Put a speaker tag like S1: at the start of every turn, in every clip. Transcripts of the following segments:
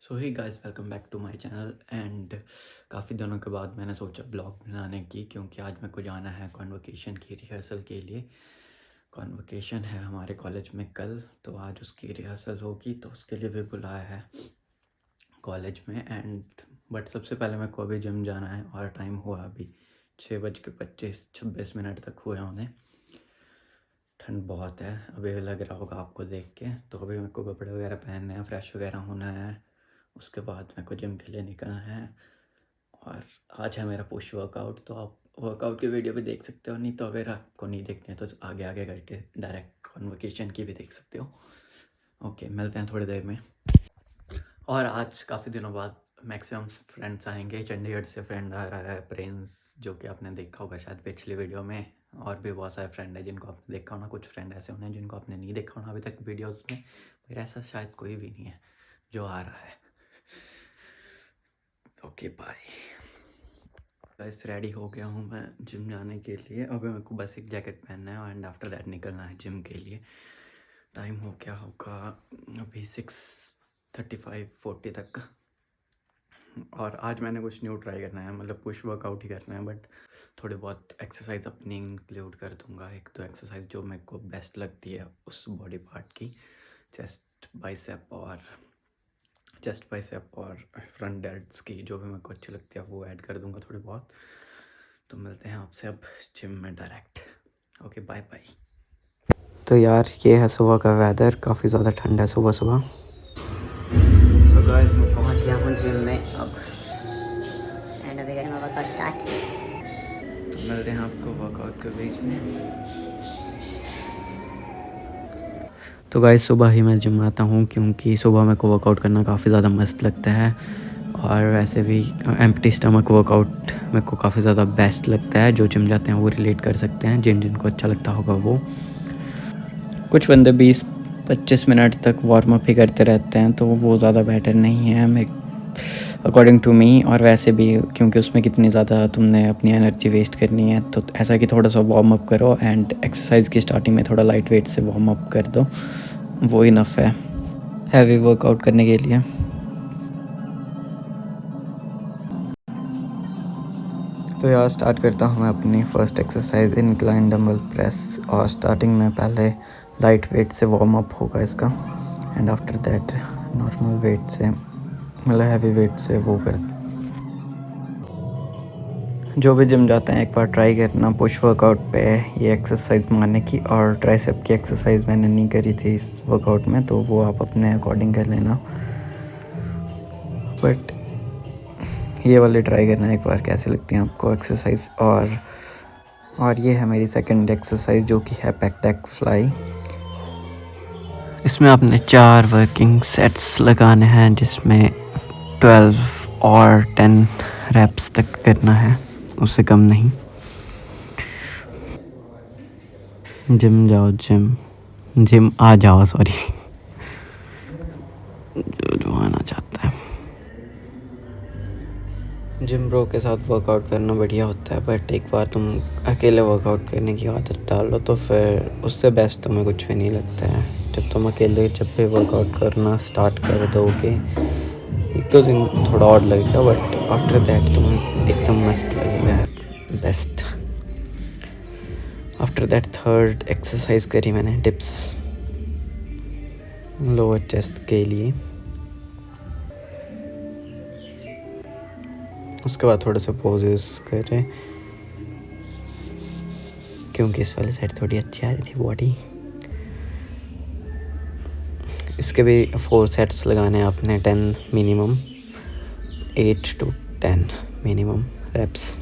S1: So hi guys, welcome back to my channel. And काफ़ी दिनों के बाद मैंने सोचा ब्लॉग बनाने की, क्योंकि आज मेरे को जाना है कॉन्वोकेशन की रिहर्सल के लिए। कॉन्वोकेशन है हमारे कॉलेज में कल, तो आज उसकी रिहर्सल होगी, तो उसके लिए भी बुलाया है कॉलेज में। एंड बट सबसे पहले मेरे को अभी जिम जाना है, और टाइम हुआ अभी 6:25-26 तक हुए उन्हें। ठंड बहुत है, अभी लग रहा होगा आपको देख के। तो अभी मेरे को कपड़े वगैरह पहनने हैं, फ्रेश वगैरह होना है, उसके बाद मेरे को जिम के लिए निकलना है। और आज है मेरा पुश वर्कआउट, तो आप वर्कआउट की वीडियो भी देख सकते हो, नहीं तो अगर आपको नहीं देखनी है तो आगे आगे करके डायरेक्ट कॉन्वोकेशन की भी देख सकते हो। ओके, मिलते हैं थोड़ी देर में। और आज काफ़ी दिनों बाद मैक्सिमम फ्रेंड्स आएंगे। चंडीगढ़ से फ्रेंड आ रहा है प्रिंस, जो कि आपने देखा होगा शायद पिछली वीडियो में। और भी बहुत सारे फ्रेंड हैं जिनको आपने देखा होना, कुछ फ्रेंड ऐसे होने जिनको आपने नहीं देखा होना अभी तक वीडियोस में, पर ऐसा शायद कोई भी नहीं है जो आ रहा है। ओके बाय गाइस, रेडी हो गया हूँ मैं जिम जाने के लिए। अभी मेरे को बस एक जैकेट पहनना है एंड आफ्टर दैट निकलना है जिम के लिए। टाइम हो गया होगा अभी 6:35-40 तक। और आज मैंने कुछ न्यू ट्राई करना है, मतलब पुश वर्कआउट ही करना है, बट थोड़ी बहुत एक्सरसाइज अपनी इंक्लूड कर दूंगा। एक तो एक्सरसाइज जो मेरे को बेस्ट लगती है उस बॉडी पार्ट की, चेस्ट बाइसेप और फ्रंट डेल्ट्स की, जो भी मेरे को अच्छी लगती है वो ऐड कर दूंगा थोड़ी बहुत। तो मिलते हैं आपसे अब जिम में डायरेक्ट। Okay bye bye. तो यार ये है सुबह का वेदर, काफ़ी ज़्यादा ठंड है सुबह सुबह। सो गाइस, मैं पहुंच गया हूँ जिम में अब, एंड अभी करेंगे वर्कआउट स्टार्ट। तो मिलते हैं आपको वर्कआउट के बीच में। तो गाइस, सुबह ही मैं जिम आता हूँ, क्योंकि सुबह मेरे को वर्कआउट करना काफ़ी ज़्यादा मस्त लगता है। और वैसे भी एम्प्टी स्टमक वर्कआउट मेरे को काफ़ी ज़्यादा बेस्ट लगता है। जो जिम जाते हैं वो रिलेट कर सकते हैं, जिनको अच्छा लगता होगा वो। कुछ बंदे 20-25 मिनट तक वार्म अप ही करते रहते हैं, तो वो ज़्यादा बेटर नहीं है मैं अकॉर्डिंग टू मी। और वैसे भी क्योंकि उसमें कितनी ज़्यादा तुमने अपनी एनर्जी वेस्ट करनी है, तो ऐसा कि थोड़ा सा वार्म अप करो एंड एक्सरसाइज की स्टार्टिंग में थोड़ा लाइट वेट से वार्म अप कर दो, वो इनफ है हैवी वर्कआउट करने के लिए। तो यार स्टार्ट करता हूँ मैं अपनी first exercise, incline dumbbell press. और स्टार्टिंग में पहले लाइट वेट से वार्म अप होगा इसका, and after that normal weight से, मतलब हैवी वेट से वो कर। जो भी जिम जाते हैं एक बार ट्राई करना पुश वर्कआउट पे ये एक्सरसाइज मारने की। और ट्राइसेप की एक्सरसाइज मैंने नहीं करी थी इस वर्कआउट में, तो वो आप अपने अकॉर्डिंग कर लेना, बट ये वाली ट्राई करना एक बार कैसे लगती है आपको एक्सरसाइज। और ये है मेरी सेकंड एक्सरसाइज, जो कि है बैक डेक फ्लाई। इसमें आपने 4 वर्किंग सेट्स लगाने हैं, जिसमें 12 और 10 रैप्स तक करना है, उससे कम नहीं। जिम जाओ, जिम आ जाओ, सॉरी, जो आना चाहता है। जिम ब्रो के साथ वर्कआउट करना बढ़िया होता है, बट एक बार तुम अकेले वर्कआउट करने की आदत डाल लो तो फिर उससे बेस्ट तुम्हें कुछ भी नहीं लगता है। जब तुम अकेले जब भी वर्कआउट करना स्टार्ट कर दोगे, एक दो दिन थोड़ा और लगेगा, बट आफ्टर दैट तुम्हें एकदम मस्त लगेगा, best. After that third exercise करी मैंने डिप्स, लोअर चेस्ट के लिए। उसके बाद थोड़े से पोजेस करें, क्योंकि इस वाली साइड थोड़ी अच्छी आ रही थी बॉडी। इसके भी 4 सेट्स लगाने हैं आपने, 10 मिनिमम, 8 to 10 मिनिमम रेप्स।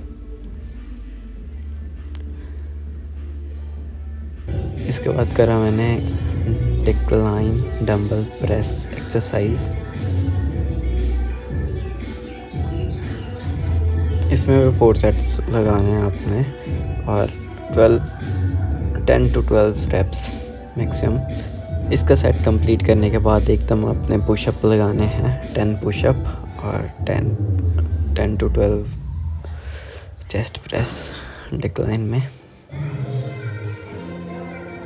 S1: इसके बाद करा मैंने डिक्लाइन डंबल प्रेस एक्सरसाइज। इसमें भी 4 सेट्स लगाने हैं आपने, और 10 to 12 रेप्स मैक्सिमम। इसका सेट कंप्लीट करने के बाद एकदम अपने पुशअप लगाने हैं, 10 पुशअप और 10 to 12 चेस्ट प्रेस डिक्लाइन में।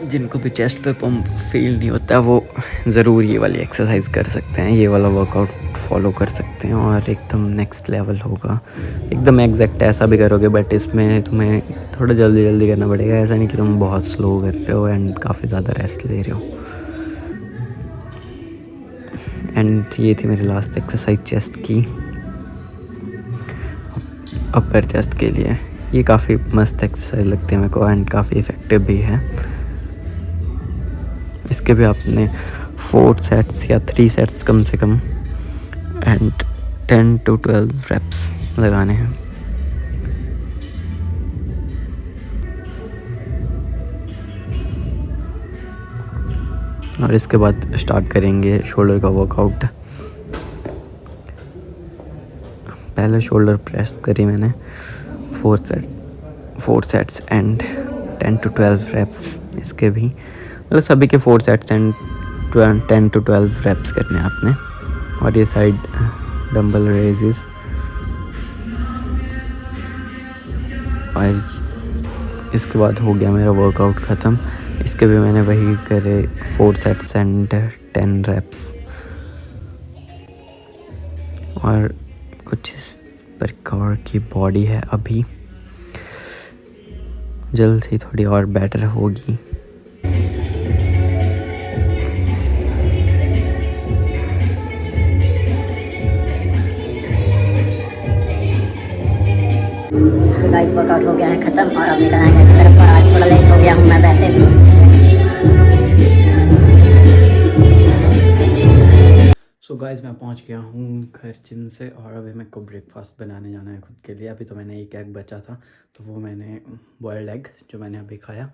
S1: जिनको भी चेस्ट पे पंप फील नहीं होता वो ज़रूर ये वाली एक्सरसाइज कर सकते हैं, ये वाला वर्कआउट फॉलो कर सकते हैं और एकदम नेक्स्ट लेवल होगा। एकदम एग्जैक्ट ऐसा भी करोगे बट इसमें तुम्हें थोड़ा जल्दी जल्दी करना पड़ेगा, ऐसा नहीं कि तुम बहुत स्लो कर रहे हो एंड काफ़ी ज़्यादा रेस्ट ले रहे हो। एंड ये थी मेरी लास्ट एक्सरसाइज चेस्ट की, अपर चेस्ट के लिए। ये काफ़ी मस्त एक्सरसाइज लगती है मेरे को एंड काफ़ी इफ़ेक्टिव भी है। इसके भी आपने 4 सेट्स या 3 सेट्स कम से कम एंड 10 to 12 रेप्स लगाने हैं। और इसके बाद स्टार्ट करेंगे शोल्डर का वर्कआउट। पहले शोल्डर प्रेस करी मैंने 4 सेट्स एंड 10 to 12 रेप्स। इसके भी मतलब सभी के 4 सेट्स एंड 10 to 12 रेप्स करने हैं आपने। और ये साइड डंबल रेजेस और इसके बाद हो गया मेरा वर्कआउट ख़त्म। इसके भी मैंने वही करे 4 सेट्स एंड 10 रेप्स। और कुछ इस प्रकार की बॉडी है अभी, जल्द ही थोड़ी और बेटर होगी।
S2: तो गाइस वर्कआउट हो गया है ख़त्म और अब निकलना है घर की तरफ। और आज थोड़ा लेट हो गया हूँ मैं वैसे भी।
S1: सो गाइस मैं पहुंच गया हूँ घर जिम से और अभी मेरे को ब्रेकफास्ट बनाने जाना है खुद के लिए। अभी तो मैंने एक एग बचा था तो वो मैंने बॉयल्ड एग जो मैंने अभी खाया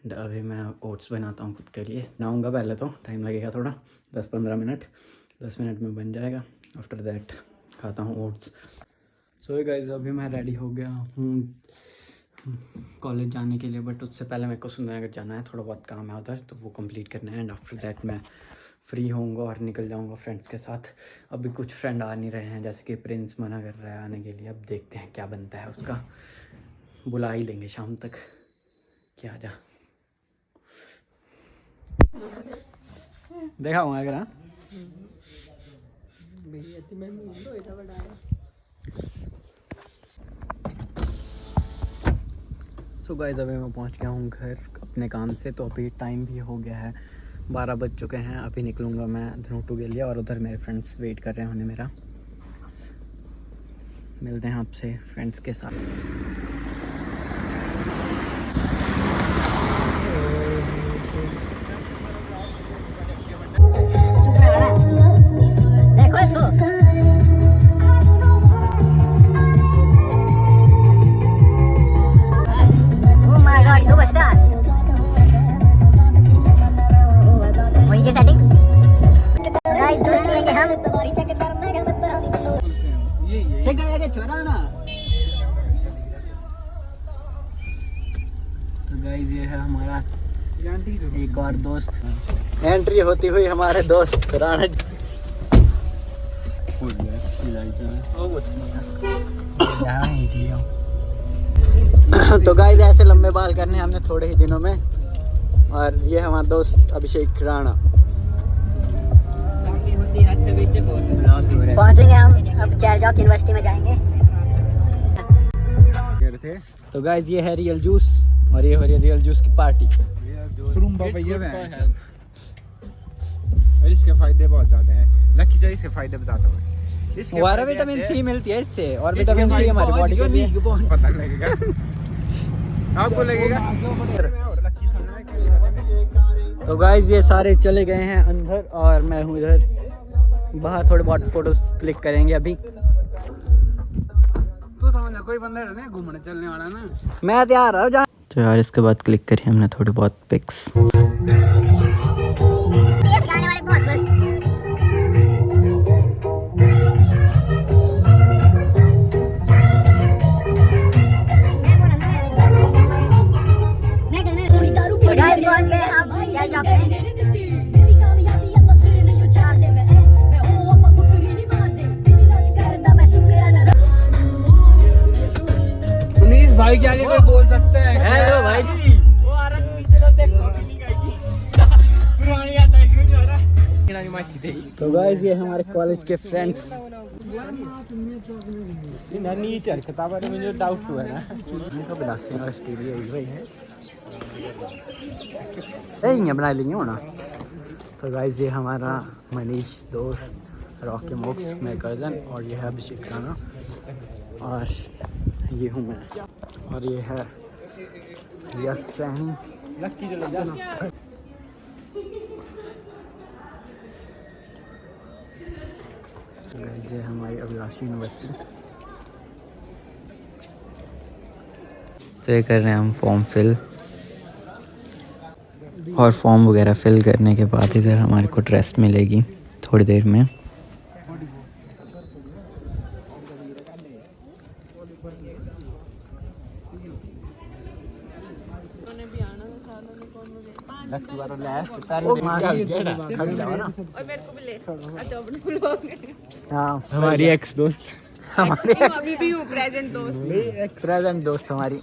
S1: एंड अभी मैं ओट्स बनाता हूँ खुद के लिए। बनाऊँगा, पहले तो टाइम लगेगा थोड़ा 10-15 मिनट, 10 मिनट में बन जाएगा। आफ्टर दैट खाता हूँ ओट्स। सो गाइस अभी मैं रेडी हो गया हूँ कॉलेज जाने के लिए, बट उससे पहले मेरे को सुंदरनगर जाना है, थोड़ा बहुत काम है उधर तो वो कंप्लीट करना है एंड आफ्टर दैट मैं फ्री होऊंगा और निकल जाऊंगा फ्रेंड्स के साथ। अभी कुछ फ्रेंड आ नहीं रहे हैं, जैसे कि प्रिंस मना कर रहा है आने के लिए। अब देखते हैं क्या बनता है उसका, बुला ही लेंगे शाम तक। क्या जा देखा हूँ अगर। हाँ सो गाइस अभी मैं पहुंच गया हूँ घर अपने काम से। तो अभी टाइम भी हो गया है, 12 बज चुके हैं। अभी निकलूँगा मैं धनोटू के लिए और उधर मेरे फ्रेंड्स वेट कर रहे हैं उन्हें मेरा। मिलते हैं आपसे फ्रेंड्स के साथ।
S2: देखो इसको।
S1: तो गाइस ये है हमारा एक और दोस्त, एंट्री होती हुई हमारे दोस्त राणा जी। तो गाइस ऐसे लंबे बाल करने हमने थोड़े ही दिनों में। और ये हमारा दोस्त अभिषेक राणा।
S2: पहुंचेंगे हम अब चैलचौक यूनिवर्सिटी में जाएंगे।
S1: तो गाइस ये है रियल जूस और ये हो रही है रियल जूस की पार्टी।
S3: और इसके फायदे बहुत ज्यादा हैं। लकी चाहिए इसके फायदे बताता हूँ।
S1: हमारा विटामिन सी मिलती है इससे और विटामिन सी हमारी बॉडी के लिए
S3: पता लगेगा आपको लगेगा।
S1: तो गाइस ये सारे चले गए हैं अंदर और मैं हूँ इधर बाहर। थोड़े बहुत फोटोज क्लिक करेंगे अभी।
S3: तू समझ कोई बंदा है घूमने चलने वाला ना,
S1: मैं तैयार हूँ। तो यार इसके बाद क्लिक करी हमने थोड़ी बहुत पिक्स।
S3: भाई के आगे कोई बोल सकते हैं।
S1: हेलो भाई जी। वो आ रहा है पीछे से कॉपी नहीं
S3: मिळाली माहिती दे.
S1: तो गाइस ये हमारे कॉलेज के फ्रेंड्स
S3: नन्ही विचार किताबाने म्हणजे डाऊट टू आहे ना.
S1: इनका बिलास यूनिवर्सिटी भी यही भाई है ये बना लेंगे होना. तो गाइस ये हमारा मनीष दोस्त, रॉकी मुक्स मेरे कज़न, और ये है अभिषेक राणा, और ये हूँ मैं, और ये है यस सैनी.
S3: लक्की चलो चलो.
S1: तो गाइस ये हमारी अभिलाषी यूनिवर्सिटी. तो ये कर रहे हैं हम फॉर्म फिल, और फॉर्म वगैरह फिल करने के बाद इधर हमारे को ड्रेस मिलेगी थोड़ी देर में.
S3: लक्की बारो लास्ट हमारी एक्स दोस्त.
S4: अभी भी हूँ प्रेजेंट दोस्त.
S1: प्रेजेंट दोस्त हमारी.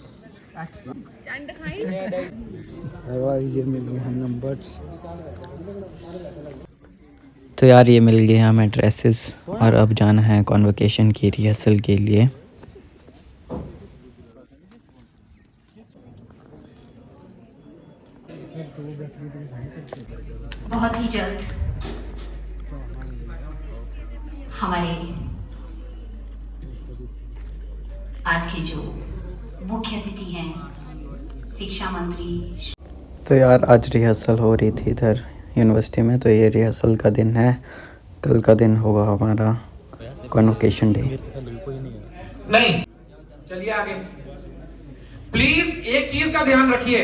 S4: चंड खाई.
S1: और ये मिल गए हम नंबर्स. तो यार ये मिल गए हमें ड्रेसेस, और अब जाना है कॉन्वोकेशन की रिहर्सल के लिए.
S2: बहुत ही जल्द हमारे आज के जो मुख्य अतिथि हैं शिक्षा मंत्री. तो यार आज रिहर्सल हो रही थी इधर यूनिवर्सिटी में. तो ये रिहर्सल का दिन है, कल का दिन होगा हमारा कॉन्वोकेशन डे.
S5: नहीं, चलिए आगे. प्लीज एक चीज का ध्यान रखिए.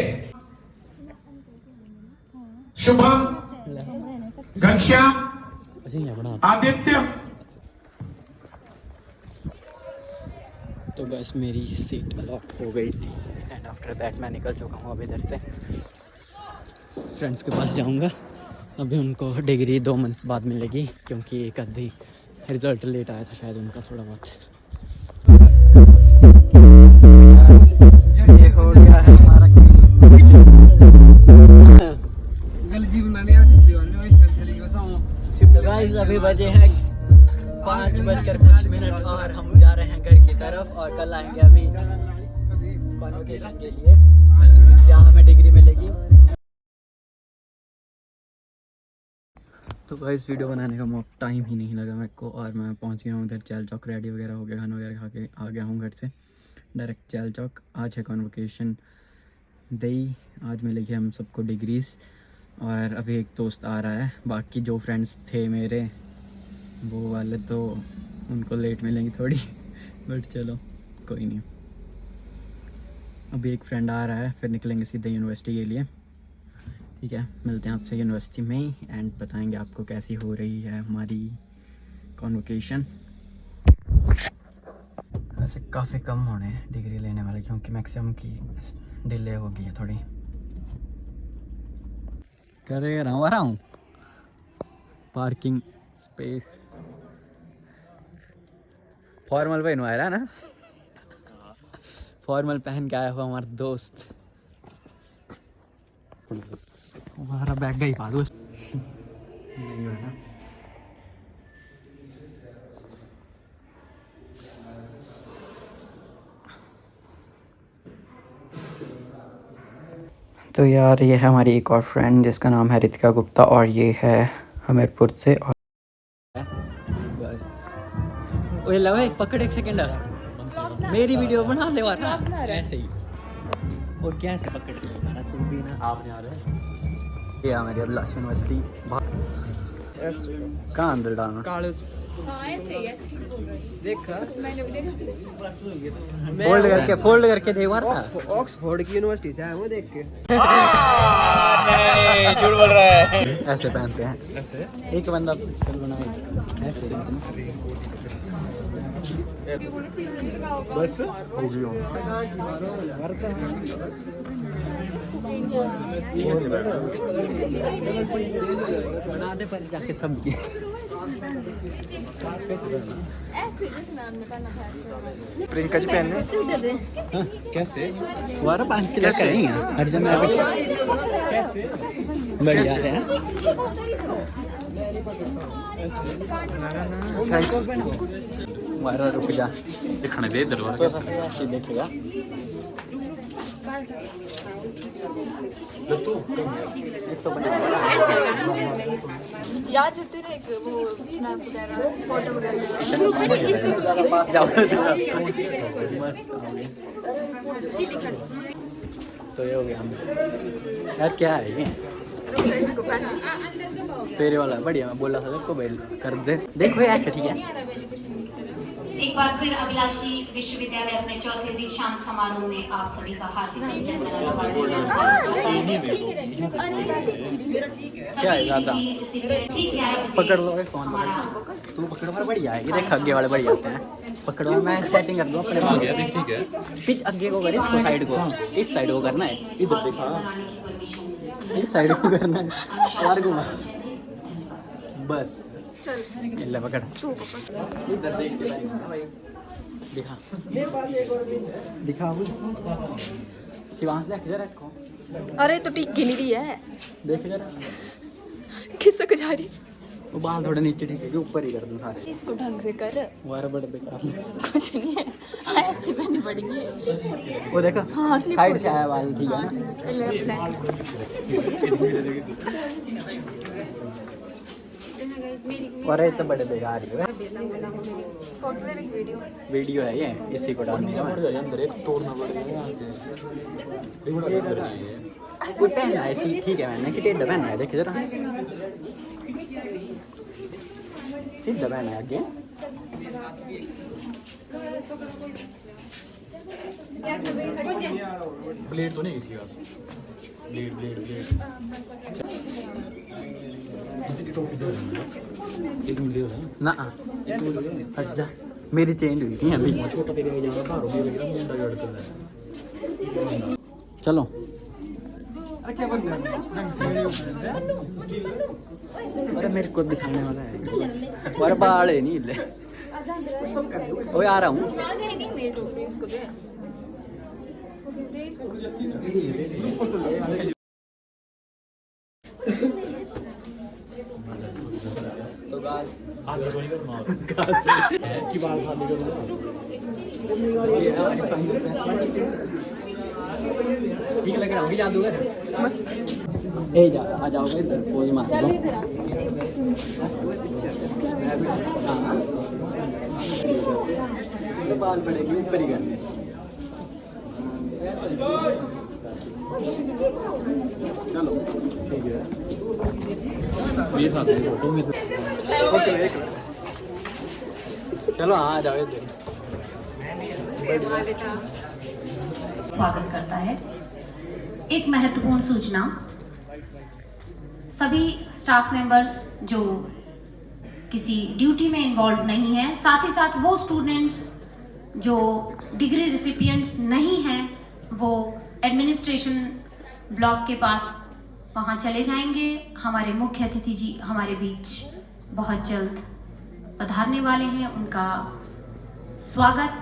S5: शुभम, घनश्याम, आदित्य.
S1: तो बस मेरी सीट अलॉट हो गई थी, एंड आफ्टर दैट मैं निकल चुका हूँ अब इधर से. फ्रेंड्स के पास जाऊँगा. अभी उनको डिग्री 2 मंथ बाद मिलेगी, क्योंकि एक आधी रिजल्ट लेट आया था शायद उनका थोड़ा बहुत. ये हो गया है हमारा गाइस. अभी बजे हैं 5:00 और हम जा रहे हैं घर की तरफ, और कल आएंगे अभी कॉन्वोकेशन के लिए जहाँ हमें डिग्री मिलेगी. तो गाइस वीडियो बनाने का टाइम ही नहीं लगा मेरे को, और मैं पहुँच गया हूँ उधर चैल चौक. रेडी वगैरह हो गया, खाना वगैरह खा के आ गया हूँ घर से डायरेक्ट चैल चौक. आज है कॉन्वोकेशन डे, आज मिलेगी हम सबको डिग्रीज़. और अभी एक दोस्त आ रहा है, बाकी जो फ्रेंड्स थे मेरे वो वाले तो उनको लेट मिलेंगी थोड़ी बट चलो कोई नहीं. अभी एक फ्रेंड आ रहा है, फिर निकलेंगे सीधे यूनिवर्सिटी के लिए. ठीक है, मिलते हैं आपसे यूनिवर्सिटी में ही, एंड बताएंगे आपको कैसी हो रही है हमारी कॉन्वोकेशन. वैसे काफ़ी कम होने हैं डिग्री लेने वाले, क्योंकि मैक्सिमम की डिले हो गई है थोड़ी. करे रहा हूँ पार्किंग स्पेस. फॉर्मल पहन आया है ना, फॉर्मल पहन के आया हुआ हमारा दोस्त. हमारा बैग गई पा दोस्त नहीं है ना. तो यार ये है हमारी एक और फ्रेंड जिसका नाम है रितिका गुप्ता, और ये है हमीरपुर से. और ओए लव एक पकड़, एक सेकंड मेरी वीडियो बना ले वाला ऐसे ही. और क्या ऐसे पकड़ रही है तू भी ना. आपने आ रहे ये हमारी अभिलाष यूनिवर्सिटी. कहाँ अंदर डालना
S3: देखा
S1: फोल्ड करके देख मार.
S3: ऑक्सफोर्ड की यूनिवर्सिटी से आया हूँ देख के.
S5: झूठ बोल रहा है.
S1: ऐसे पहनते हैं. एक बंदा चल बनाए ऐसे
S3: बस
S1: हो गई. बना दे पर जाके सब
S3: प्रियंका जी पहनने कैसे
S1: वारा 5 किलो का नहीं है हर जन
S3: कैसे
S1: बढ़िया है
S3: थैंक्स
S1: वारा रुक जा
S3: दिखाने दे इधर वाला कैसे
S1: देखेगा
S4: याद जो तेरे एक वो स्नैप वगैरह फोटो वगैरह
S1: जाओ मस्त तो ये हो गया यार क्या है ये
S4: इसको पहना
S1: तेरे वाला बढ़िया मैं बोला था को बेल कर दे देखो ऐसे ठीक है
S2: एक बार फिर अभिलाषी विश्वविद्यालय अपने चौथे दीक्षांत समारोह में आप सभी का हार्दिक अभिनंदन
S1: क्या है ज्यादा पकड़ लो फोन
S2: हमारा
S1: तू पकड़ वाला बढ़िया है देख आगे वाले बढ़िया होते हैं पकड़ो मैं सेटिंग कर दूं अपने
S3: आ गया देख ठीक है
S1: पिच आगे को कर इसको साइड को इस साइड को करना है इधर देखा इस साइड को करना है यार घुमा बस ले पकड़ इधर देख के दिखा दिखा शिवांश देख जरा रखो
S4: अरे तो टिक्की नहीं रही है
S1: देख जरा
S4: खिसक जा रही
S1: वो बाल थोड़ा नीचे ठीक है ऊपर ही कर दूं सारे
S4: इसको ढंग से कर
S1: वारा बड़े बेकार
S4: कुछ नहीं है ऐसे पहननी पड़ेगी
S1: वो देखो
S4: हाँ slip
S1: साइड
S4: हो
S1: से आया बाल ठीक है ना
S4: लेफ्ट
S1: और ये तो बड़े बेकार ही है
S4: फोटो में एक वीडियो
S1: वीडियो है ये इसी को डालने का
S3: अंदर एक तोड़ना पड़ेगा यहाँ से
S1: कोई पहना है ऐसी ठीक है मैंने कि टेढ़ा पहना है देख जरा सीधा पहना है आगे
S3: ब्लेड तो नहीं किसी का ब्लेड ब्लेड ब्लेड एक मिनट दे
S1: ना हट जा मेरी चेंज हुई थी अभी
S3: छोटा तेरे यहाँ बाहर हो गया मुंडा जड़ कर
S1: चलो अरे मेरे को दिखाने वाला है और बाल है नहीं ले ओए आ रहा हूँ
S4: नहीं मेरी टोपी इसको दे
S1: तो गाल
S3: आज कोई करना की बाल खाली कर
S1: ठीक लग रहा है जादूगर
S4: मस्त
S1: ए जा आ जाओ इधर पोज मार दो हाँ ये बाल पड़ेगी ऊपर ही करने चलो ठीक है
S3: ये साथ में फोटो में से
S1: ओके चलो हाँ आ जाओ इधर
S2: स्वागत करता है। एक महत्वपूर्ण सूचना सभी स्टाफ मेंबर्स जो किसी ड्यूटी में इन्वॉल्व नहीं हैं, साथ ही साथ वो स्टूडेंट्स जो डिग्री रिसिपिएंट्स नहीं हैं, वो एडमिनिस्ट्रेशन ब्लॉक के पास वहाँ चले जाएंगे। हमारे मुख्य अतिथि जी हमारे बीच बहुत जल्द पधारने वाले हैं, उनका स्वागत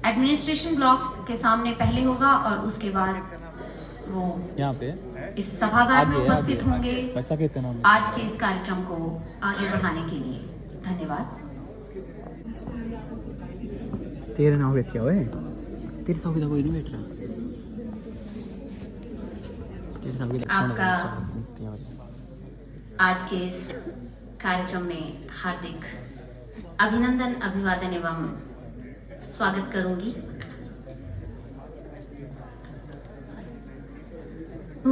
S2: एडमिनिस्ट्रेशन ब्लॉक के सामने पहले होगा और उसके बाद वो
S3: यहाँ पे
S2: इस सभागार में
S3: आगे,
S2: उपस्थित
S3: आगे।
S2: होंगे
S3: पैसा कितना
S2: आज के इस कार्यक्रम को आगे बढ़ाने के लिए। धन्यवाद।
S1: तेरा नाम क्या है तेरे साथ कोई नहीं बैठ रहा तेरे साथ
S2: आपका आज के इस कार्यक्रम में हार्दिक अभिनंदन, अभिवादन एवं स्वागत करूंगी।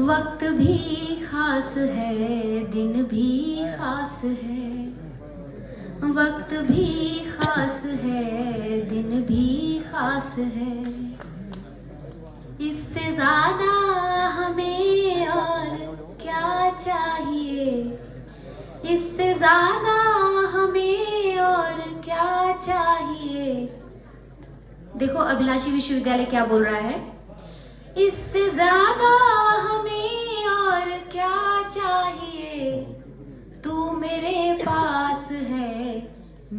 S2: वक्त भी खास है, दिन भी खास है, वक्त भी खास है, दिन भी खास है, इससे ज्यादा हमें और क्या चाहिए, इससे ज्यादा हमें और क्या चाहिए। देखो अभिलाषी विश्वविद्यालय क्या बोल रहा है
S6: इससे ज्यादा हमें और क्या चाहिए। तू मेरे पास है,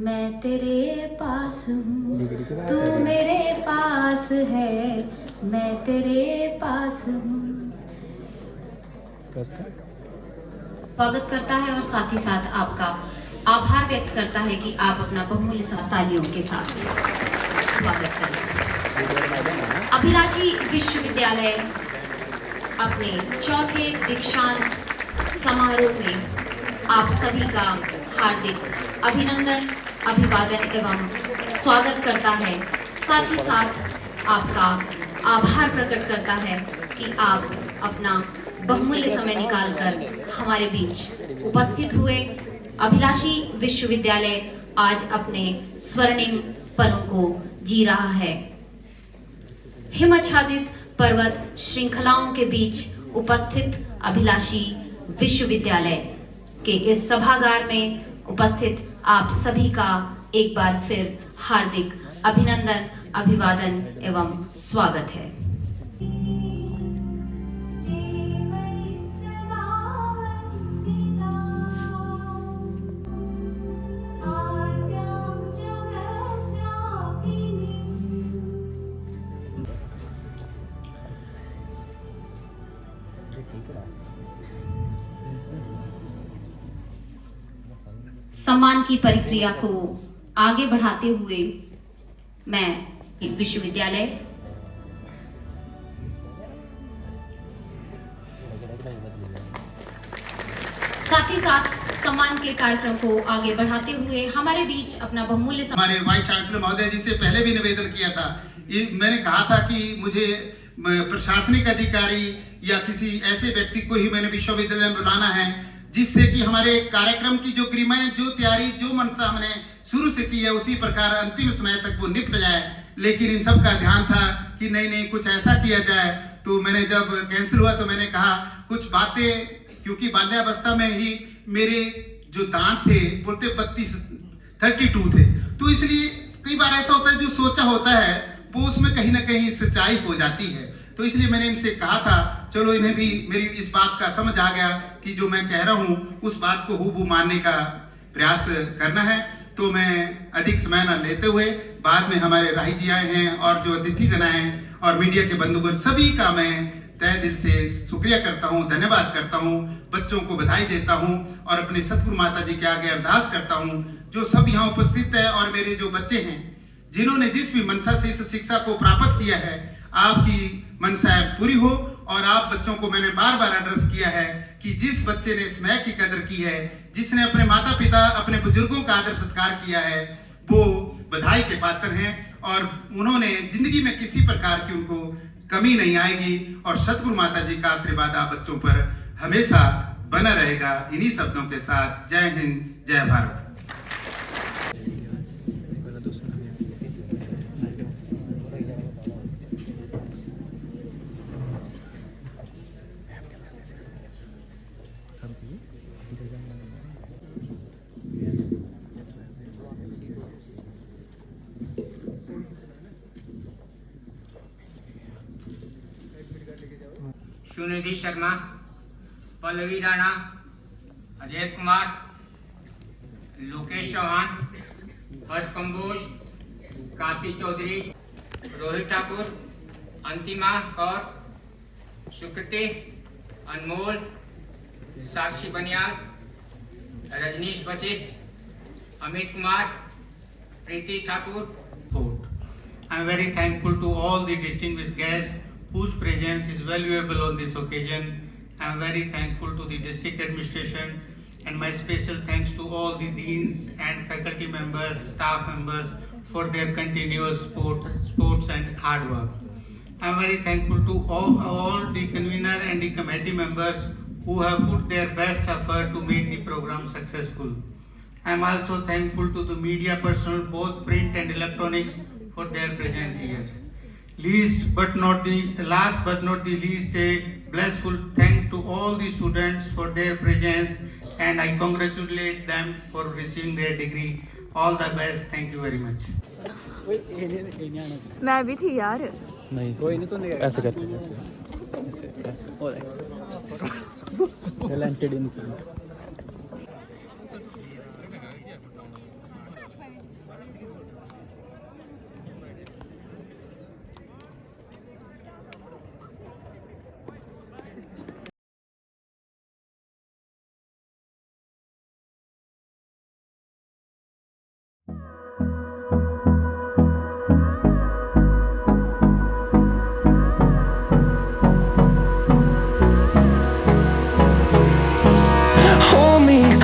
S6: मैं तेरे पास हूँ। तू मेरे पास है, मैं तेरे पास हूँ। स्वागत करता है और साथ ही साथ आपका आभार व्यक्त करता है कि आप अपना बहुमूल्य समय तालियों के साथ स्वागत करें। अभिलाषी विश्वविद्यालय अपने चौथे दीक्षांत समारोह में आप सभी का हार्दिक अभिनंदन, अभिवादन एवं स्वागत करता है। साथ ही साथ आपका आभार प्रकट करता है कि आप अपना बहुमूल्य समय निकालकर हमारे बीच उपस्थित हुए। अभिलाषी विश्वविद्यालय आज अपने स्वर्णिम पलों को जी रहा है। हिमाच्छादित पर्वत श्रृंखलाओं के बीच उपस्थित अभिलाषी विश्वविद्यालय के इस सभागार में उपस्थित आप सभी का एक बार फिर हार्दिक अभिनंदन, अभिवादन एवं स्वागत है। सम्मान की प्रक्रिया को आगे बढ़ाते हुए मैं विश्वविद्यालय साथ ही साथ सम्मान के कार्यक्रम को आगे बढ़ाते हुए हमारे बीच अपना बहुमूल्य
S7: हमारे वाइस चांसलर महोदय जी से पहले भी निवेदन किया था। मैंने कहा था कि मुझे प्रशासनिक अधिकारी या किसी ऐसे व्यक्ति को ही मैंने विश्वविद्यालय में बुलाना है जिससे कि हमारे कार्यक्रम की जो क्रियाएं, जो तैयारी, जो मनसा हमने शुरू से की है उसी प्रकार अंतिम समय तक वो निपट जाए। लेकिन इन सब का ध्यान था कि नहीं कुछ ऐसा किया जाए। तो मैंने जब कैंसिल हुआ तो मैंने कहा कुछ बातें, क्योंकि बाल्यावस्था में ही मेरे जो दांत थे बोलते 32 थे, तो इसलिए कई बार ऐसा होता है जो सोचा होता है वो उसमें कहीं ना कहीं सच्चाई हो जाती है। तो इसलिए मैंने इनसे कहा था चलो इन्हें भी मेरी इस बात का समझ आ गया कि जो मैं कह रहा हूँ उस बात को हूबहू मानने का प्रयास करना है। तो मैं अधिक समय न लेते हुए बाद में हमारे राही जी आए हैं और जो अतिथिगण आए हैं और मीडिया के बंधुगण सभी का मैं तहे दिल से शुक्रिया करता हूँ, धन्यवाद करता हूँ, बच्चों को बधाई देता हूँ और अपने सतगुरु माता जी के आगे अरदास करता हूँ जो सब यहाँ उपस्थित है और मेरे जो बच्चे हैं जिन्होंने जिस भी मनसा से इस शिक्षा को प्राप्त किया है, आपकी मनसाएं पूरी हो। और आप बच्चों को मैंने बार बार एड्रेस किया है कि जिस बच्चे ने समय की कदर की है, जिसने अपने माता पिता, अपने बुजुर्गों का आदर सत्कार किया है, वो बधाई के पात्र हैं और उन्होंने जिंदगी में किसी प्रकार की उनको कमी नहीं आएगी और सतगुरु माता जी का आशीर्वाद आप बच्चों पर हमेशा बना रहेगा। इन्हीं शब्दों के साथ जय हिंद, जय भारत।
S8: सुनिधि शर्मा, पल्लवी राणा, अजय कुमार, लोकेश चौहान, हर्ष कंबोज, कांति चौधरी, रोहित ठाकुर, अंतिमा कौर, सुकृति, अनमोल, साक्षी बनियाल, रजनीश वशिष्ठ, अमित कुमार, प्रीति Thakur.
S9: I am very thankful to all the distinguished guests whose presence is valuable on this occasion. I am very thankful to the district administration and my special thanks to all the deans and faculty members, staff members for their continuous sports and hard work. I am very thankful to all the convener and the committee members who have put their best effort to make the program successful. I am also thankful to the media personnel, both print and electronics, for their presence here. Last but not the least, a blissful thank to all the students for their presence, and I congratulate them for receiving their degree. All the best. Thank you very much.
S4: मैं भी थी यार।
S1: नहीं कोई नहीं, तो ऐसे करते ऐसे ऐसे ऐसे हो रहा है टैलेंटेड इंसान।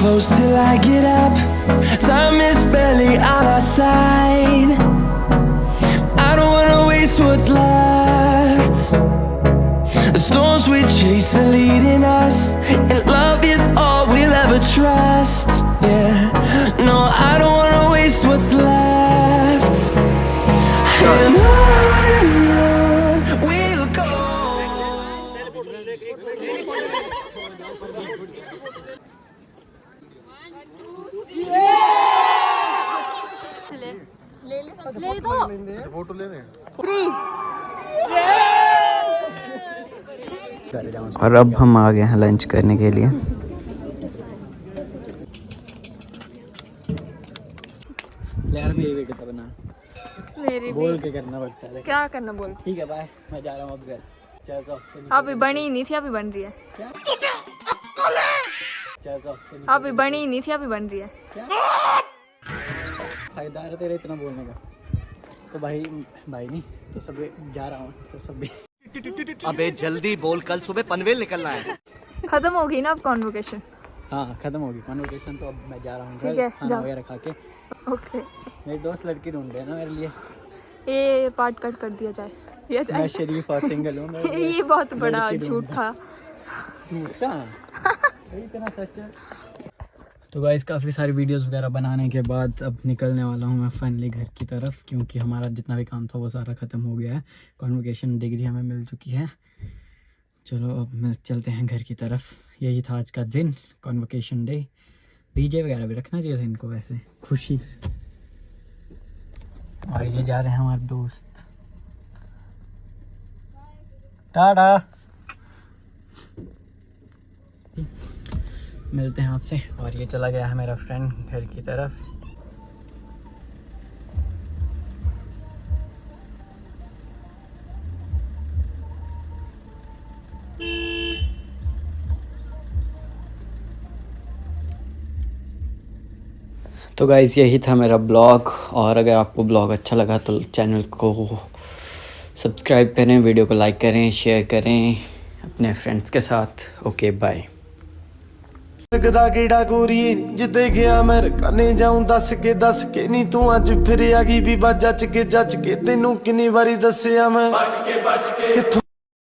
S10: Close till I get up. Time is barely on our side. I don't wanna waste what's left. The storms we chase are leading us, and love is all we'll ever trust. Yeah, no, I don't wanna waste what's left. And on we'll go.
S4: ले दो
S3: photo ले रहे हैं।
S2: और अब हम आ गए हैं लंच करने के लिए।
S1: यार मेरी वीडियो तो बना,
S4: मेरी
S1: बोल
S4: भी
S1: के करना पड़ता है।
S4: क्या करना बोल।
S1: ठीक है बाय, मैं जा रहा हूँ अब घर। चल तो
S4: अभी बनी ही नहीं थी, अभी बन रही है।
S1: चल तो
S4: अभी बनी ही नहीं थी, अभी बन रही है।
S1: फायदा है तेरे इतना बोलने का। तो भाई नहीं तो सब जा रहा हूँ, तो सब भी
S10: अबे जल्दी बोल, कल सुबह पनवेल निकलना है।
S4: खत्म हो गई ना अब कॉन्वोकेशन।
S1: हाँ खत्म होगी कॉन्वर्सेशन, तो अब मैं जा रहा हूँ
S4: ठीक है,
S1: खाना
S4: जाओ।
S1: वगैरह खा के।
S4: ओके,
S1: मेरी दोस्त लड़की ढूंढ रहे हैं ना मेरे लिए।
S4: ये पार्ट कट कर दिया जाए।
S1: मैं शरीफ और सिंगल हूँ। मेरे लिए
S4: ये बहुत बड़ा
S1: लड़की
S4: झूठ
S1: ढूंढ
S4: था।
S1: झूठा इतना सच है। तो गाइस काफ़ी सारी वीडियोस वगैरह बनाने के बाद अब निकलने वाला हूँ मैं फाइनली घर की तरफ, क्योंकि हमारा जितना भी काम था वो सारा ख़त्म हो गया है। कॉन्वोकेशन डिग्री हमें मिल चुकी है। चलो अब चलते हैं घर की तरफ। यही था आज का दिन, कॉन्वोकेशन डे। डीजे वगैरह भी रखना चाहिए था इनको, वैसे खुशी। और ये जा रहे हैं हमारे दोस्त। टाटा, मिलते हैं आपसे। और ये चला गया है मेरा फ्रेंड घर की तरफ। तो गाइज़ यही था मेरा ब्लॉग, और अगर आपको ब्लॉग अच्छा लगा तो चैनल को सब्सक्राइब करें, वीडियो को लाइक करें, शेयर करें अपने फ्रेंड्स के साथ। Okay bye.
S10: लगदा केड़ा गोरी जिते गया मैं रकाने जाऊं दस के नी तू अज फिर आ गई भी बाजा च के जच के तेनू किन्नी वारी दसिया मैं बच के